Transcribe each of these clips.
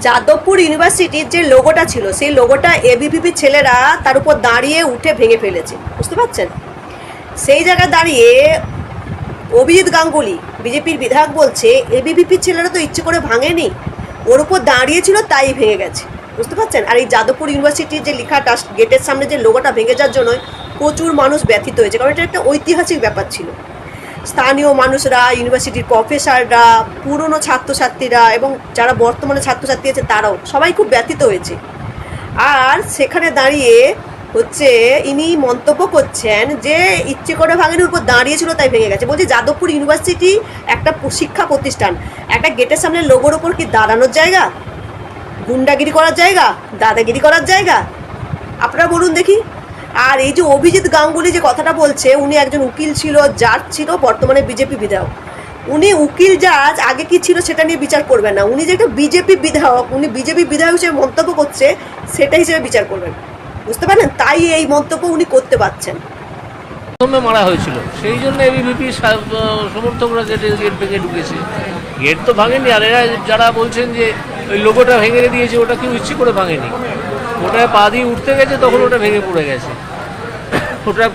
যাদবপুর ইউনিভার্সিটির যে লোগোটা ছিল সেই লোগোটা এবিভিপি ছেলেরা তার উপর দাঁড়িয়ে উঠে ভেঙে ফেলেছে, বুঝতে পারছেন? সেই জায়গায় দাঁড়িয়ে অভিজিৎ গাঙ্গুলি বিজেপির বিধায়ক বলছে এবিভিপির ছেলেরা তো ইচ্ছে করে ভাঙেনি, ওর উপর দাঁড়িয়েছিল তাই ভেঙে গেছে, বুঝতে পারছেন? আর এই যাদবপুর ইউনিভার্সিটির যে লেখাটা গেটের সামনে যে লোগোটা ভেঙে যাওয়ার জন্য প্রচুর মানুষ ব্যথিত হয়েছে, কারণ এটা একটা ঐতিহাসিক ব্যাপার ছিল। স্থানীয় মানুষরা, ইউনিভার্সিটির প্রফেসররা, পুরনো ছাত্রছাত্রীরা এবং যারা বর্তমানে ছাত্রছাত্রী আছে তারাও সবাই খুব ব্যথিত হয়েছে। আর সেখানে দাঁড়িয়ে হচ্ছে ইনি মন্তব্য করছেন যে ইচ্ছে করে ভাঙেনের উপর দাঁড়িয়েছিল তাই ভেঙে গেছে। বলছি যাদবপুর ইউনিভার্সিটি একটা শিক্ষা প্রতিষ্ঠান, একটা গেটের সামনে লোগোর ওপর কি দাঁড়ানোর জায়গা, গুন্ডাগিরি করার জায়গা, দাদাগিরি করার জায়গা? আপনারা বলুন দেখি। আর এই যে অভিজিৎ গাঙ্গুলি যে কথাটা বলছে, উনি একজন উকিল ছিল, জাজ ছিল, বর্তমানে বিজেপি বিধায়ক। উনি উকিল জাজ আগে কি ছিল সেটা নিয়ে বিচার করবেন না, উনি যে একটা বিজেপি বিধায়ক, উনি বিজেপি বিধায়ক হিসেবে মন্তব্য করছে সেটা হিসেবে বিচার করবেন, বুঝতে পারলেন? তাই এই মন্তব্য উনি করতে পারছেন। প্রথমে মারা হয়েছিল, সেই জন্য এবিভিপি সমর্থকরা গেট ভেঙে ঢুকেছে। গেট তো ভাঙেনি, আর এরা যারা বলছেন যে ওই লোগোটা ভেঙে দিয়েছে, ওটা কেউ ইচ্ছে করে ভাঙেনি। ওটায় পা দিয়ে উঠতে গেছে, তখন ওটা ভেঙে পড়ে গেছে। ওটা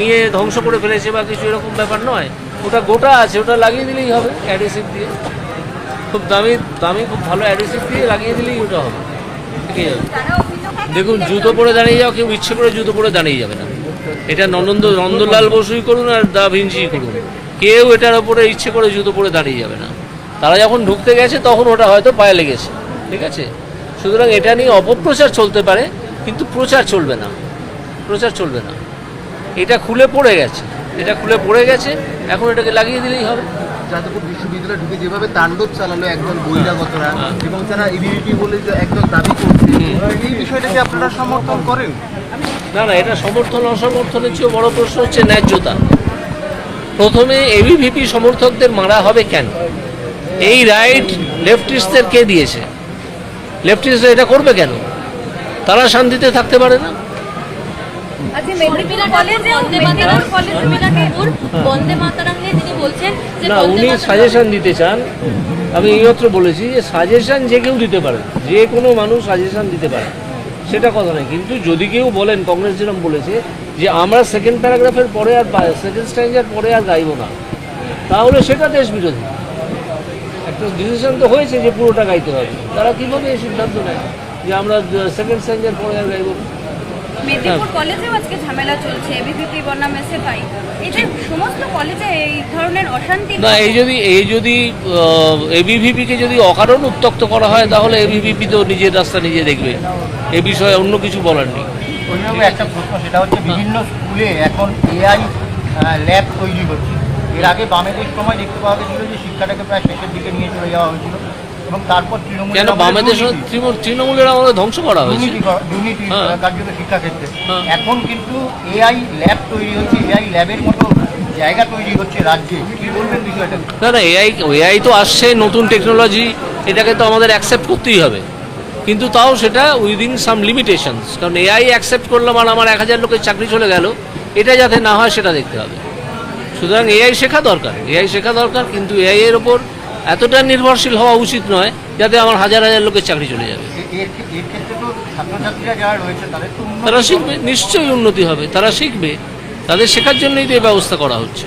নিয়ে ধ্বংস করে ফেলেছে বা কিছু এরকম ব্যাপার নয়, ওটা গোটা আছে, ওটা লাগিয়ে দিলেই হবে অ্যাডিসিভ দিয়ে, খুব দামি খুব ভালো অ্যাডিসিভ দিয়ে লাগিয়ে দিলেই ওটা হবে, ঠিক আছে? দেখুন, জুতো পরে দাঁড়িয়ে যাও, কেউ ইচ্ছে করে জুতো পরে দাঁড়িয়ে যাবে না। এটা নন্দলাল বসুই করুন আর দা ভিঞ্চি করুন, কেউ এটার ওপরে ইচ্ছে করে জুতো পরে দাঁড়িয়ে যাবে না। তারা যখন ঢুকতে গেছে তখন ওটা হয়তো পায়ে লেগেছে, ঠিক আছে? সুতরাং এটা নিয়ে অপপ্রচার চলতে পারে, কিন্তু প্রচার চলবে না, প্রচার চলবে না। এটা খুলে পড়ে গেছে, এটা খুলে পড়ে গেছে, এখন এটাকে লাগিয়ে দিলেই হবে। যাদবপুর বিশ্ববিদ্যালয়ে ঢুকে যেভাবে তাণ্ডব চালালো একদল বহিরাগতরা এবং যারা ইবিভিপি বলে যে একদল দাবি করছে, এই বিষয়টাকে আপনারা সমর্থন করেন? না না, এটা সমর্থন অসমর্থনের চেয়ে বড় প্রশ্ন হচ্ছে ন্যায্যতা। প্রথমে এবিভিপি সমর্থকদের মারা হবে কেন? এই রাইট লেফটিস্টদের কে দিয়েছে? লেফটিস্টরা এটা করবে কেন? তারা শান্তিতে থাকতে পারে না? না, উনি সাজেশন দিতে চান। আমি এইমাত্র বলেছি যে সাজেশন যে কেউ দিতে পারে, যে কোনো মানুষ সাজেশন দিতে পারে, সেটা কথা নয়। কিন্তু যদি কেউ বলেন, কংগ্রেস যেরকম বলেছে যে আমরা সেকেন্ড প্যারাগ্রাফের পরে আর সেকেন্ড স্ট্যান্ডার পরে আর গাইব না, তাহলে সেটা দেশ বিরোধী। একটা ডিসিশন তো হয়েছে যে পুরোটা গাইতে হবে, তারা কীভাবে এই সিদ্ধান্ত নেয় যে আমরা সেকেন্ড স্ট্যান্ডার পরে আর গাইব না? মেদিনীপুর কলেজেও আজকে ঝামেলা চলছে, এবিভিপি বনাম এসএফআই, এই যে সমস্ত কলেজে এই ধরনের অশান্তি। না, এই যদি এবিভিপিকে যদি অকারণ উত্তক্ত করা হয়, তাহলে এবিভিপি তো নিজের রাস্তা নিজে দেখবে, এ বিষয়ে অন্য কিছু বলার নেই। একটা প্রশ্ন, সেটা হচ্ছে বিভিন্ন স্কুলে এখন এআই ল্যাব তৈরি হচ্ছে। এর আগে বামেদের সময় দেখতে পাওয়া গেছিল যে শিক্ষাটাকে প্রায় শেষের দিকে নিয়ে চলে যাওয়া হয়েছিল এবং তারপর কেন বামেদের তৃণমূলের আমাদের ধ্বংস করা হয়েছে দুর্নীতি কার্যত শিক্ষাক্ষেত্রে। এখন কিন্তু এআই ল্যাব তৈরি হচ্ছে, এআই ল্যাবের মতো জায়গা তৈরি হচ্ছে রাজ্যে, কি বলবেন বিষয়টা? না না, এআই তো আসছে, নতুন টেকনোলজি, এটাকে তো আমাদের অ্যাকসেপ্ট করতেই হবে, কিন্তু তাও সেটা উইদিন সাম লিমিটেশনস। কারণ এআই অ্যাকসেপ্ট করলাম আর আমার 1000 লোকের চাকরি চলে গেল, এটা যাতে না হয় সেটা দেখতে হবে। সুতরাং এআই শেখা দরকার, কিন্তু এআই এর ওপর এতটা নির্ভরশীল হওয়া উচিত নয় যাতে আমার হাজার লোকের চাকরি চলে যাবে। তারা শিখবে, নিশ্চয়ই উন্নতি হবে, তারা শিখবে, তাদের শেখার জন্যই তো এই ব্যবস্থা করা হচ্ছে।